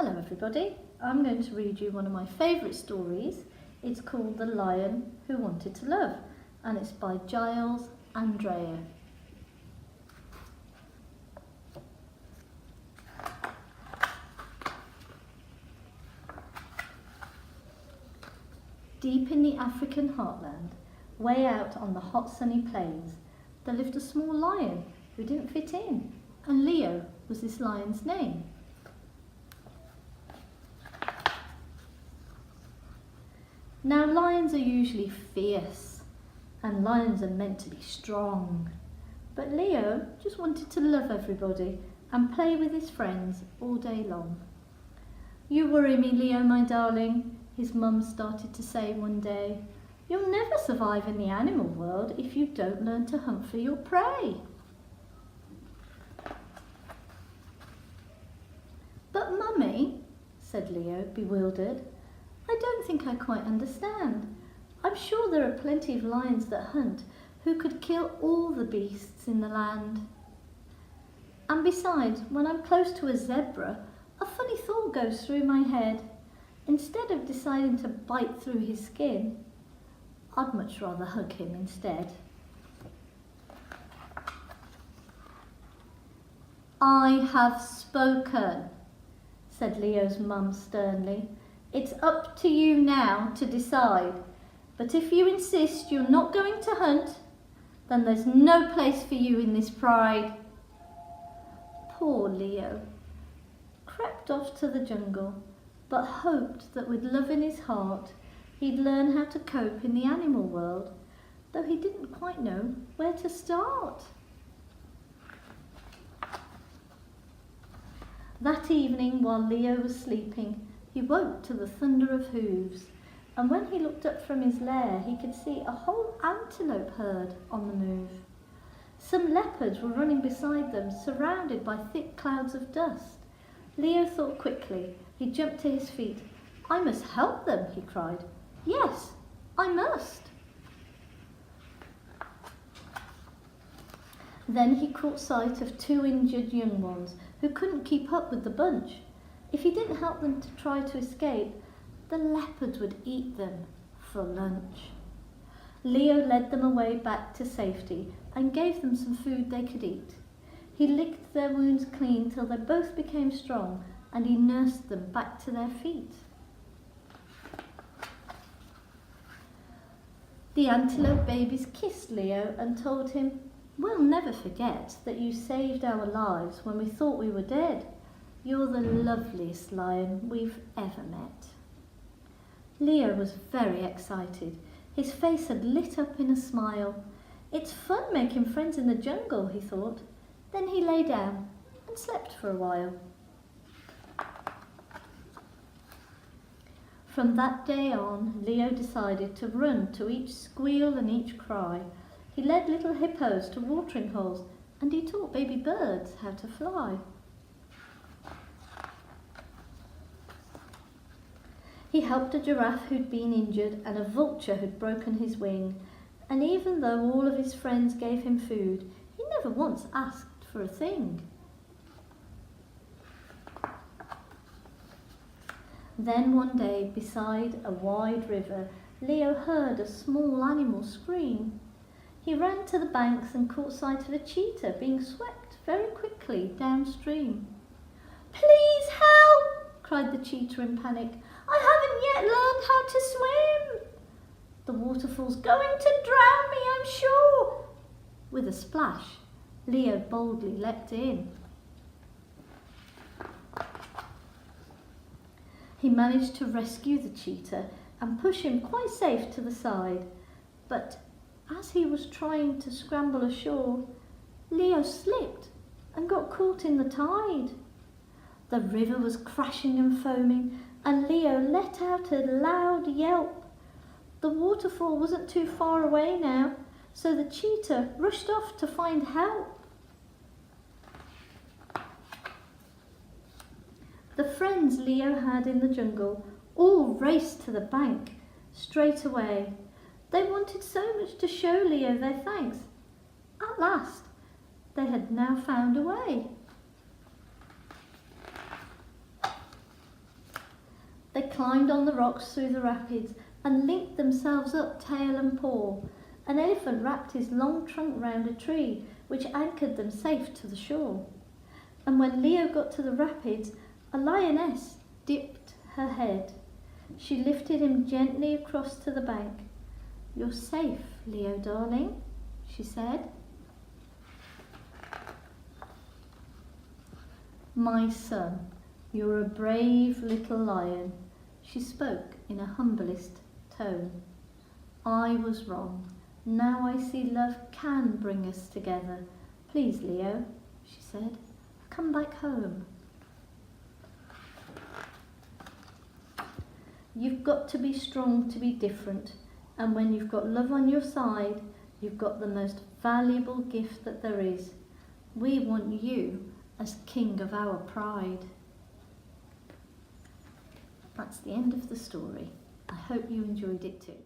Hello everybody, I'm going to read you one of my favourite stories. It's called The Lion Who Wanted to Love and it's by Giles, Andreae. Deep in the African heartland, way out on the hot sunny plains, there lived a small lion who didn't fit in, and Leo was this lion's name. Now lions are usually fierce, and lions are meant to be strong, but Leo just wanted to love everybody and play with his friends all day long. "You worry me, Leo, my darling," his mum started to say one day. "You'll never survive in the animal world if you don't learn to hunt for your prey." "But Mummy," said Leo, bewildered, "I don't think I quite understand. I'm sure there are plenty of lions that hunt who could kill all the beasts in the land. And besides, when I'm close to a zebra, a funny thought goes through my head. Instead of deciding to bite through his skin, I'd much rather hug him instead." "I have spoken," said Leo's mum sternly. "It's up to you now to decide, but if you insist you're not going to hunt, then there's no place for you in this pride." Poor Leo crept off to the jungle, but hoped that with love in his heart he'd learn how to cope in the animal world, though he didn't quite know where to start. That evening, while Leo was sleeping, he woke to the thunder of hooves, and when he looked up from his lair he could see a whole antelope herd on the move. Some leopards were running beside them, surrounded by thick clouds of dust. Leo thought quickly. He jumped to his feet. "I must help them," he cried. "Yes, I must." Then he caught sight of two injured young ones who couldn't keep up with the bunch. If he didn't help them to try to escape, the leopards would eat them for lunch. Leo led them away back to safety and gave them some food they could eat. He licked their wounds clean till they both became strong, and he nursed them back to their feet. The antelope babies kissed Leo and told him, "We'll never forget that you saved our lives when we thought we were dead. You're the loveliest lion we've ever met." Leo was very excited. His face had lit up in a smile. "It's fun making friends in the jungle," he thought. Then he lay down and slept for a while. From that day on, Leo decided to run to each squeal and each cry. He led little hippos to watering holes, and he taught baby birds how to fly. He helped a giraffe who'd been injured and a vulture who'd broken his wing, and even though all of his friends gave him food, he never once asked for a thing. Then one day, beside a wide river, Leo heard a small animal scream. He ran to the banks and caught sight of a cheetah being swept very quickly downstream. "Please help!" cried the cheetah in panic. "I haven't yet learned how to swim. The waterfall's going to drown me, I'm sure." With a splash, Leo boldly leapt in. He managed to rescue the cheetah and push him quite safe to the side, but as he was trying to scramble ashore, Leo slipped and got caught in the tide. The river was crashing and foaming, and Leo let out a loud yelp. The waterfall wasn't too far away now, so the cheetah rushed off to find help. The friends Leo had in the jungle all raced to the bank straight away. They wanted so much to show Leo their thanks. At last, they had now found a way. They climbed on the rocks through the rapids and linked themselves up tail and paw. An elephant wrapped his long trunk round a tree, which anchored them safe to the shore. And when Leo got to the rapids, a lioness dipped her head. She lifted him gently across to the bank. "You're safe, Leo darling," she said. "My son, you're a brave little lion," she spoke in her humblest tone. "I was wrong. Now I see love can bring us together. Please, Leo," she said, "come back home." You've got to be strong to be different, and when you've got love on your side, you've got the most valuable gift that there is. We want you as king of our pride. That's the end of the story. I hope you enjoyed it too.